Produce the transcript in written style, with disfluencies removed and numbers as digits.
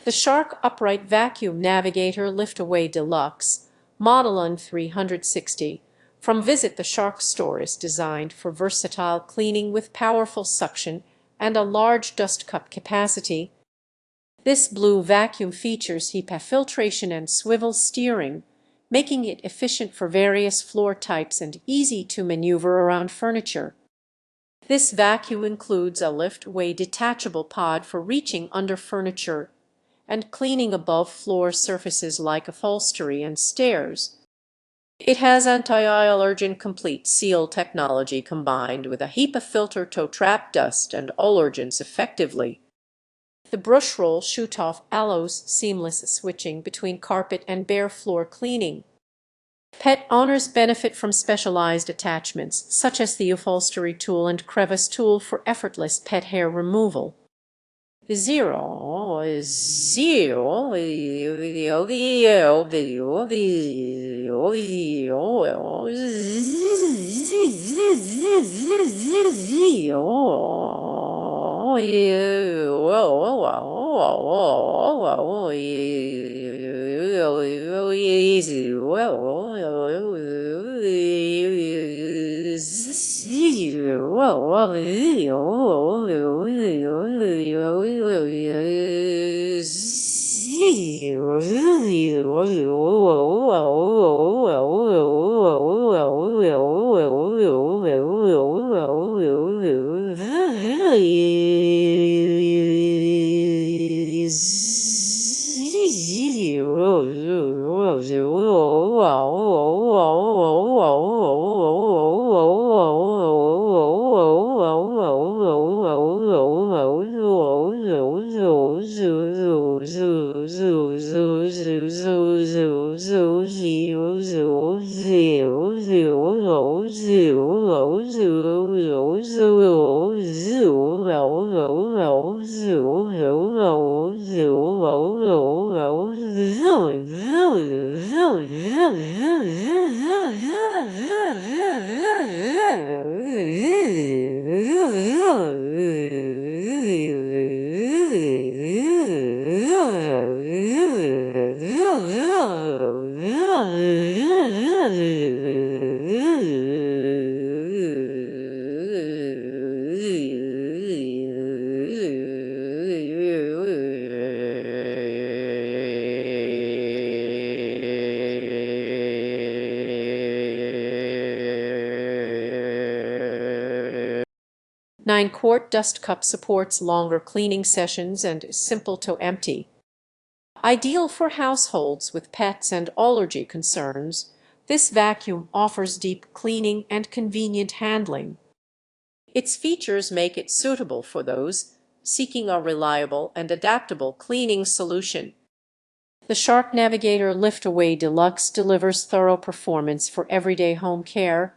The Shark Upright Vacuum Navigator Lift-Away Deluxe, model UN360, from Visit the Shark store is designed for versatile cleaning with powerful suction and a large dust cup capacity. This blue vacuum features HEPA filtration and swivel steering, making it efficient for various floor types and easy to maneuver around furniture. This vacuum includes a lift-away detachable pod for reaching under furniture and cleaning above floor surfaces like upholstery and stairs. It has anti-allergen complete seal technology combined with a HEPA filter to trap dust and allergens effectively. The brush roll shoot-off allows seamless switching between carpet and bare floor cleaning. Pet owners benefit from specialized attachments such as the upholstery tool and crevice tool for effortless pet hair removal. The zero is zero Nine-quart dust cup supports longer cleaning sessions and is simple to empty. Ideal for households with pets and allergy concerns, this vacuum offers deep cleaning and convenient handling. Its features make it suitable for those seeking a reliable and adaptable cleaning solution. The Shark Navigator Lift-Away Deluxe delivers thorough performance for everyday home care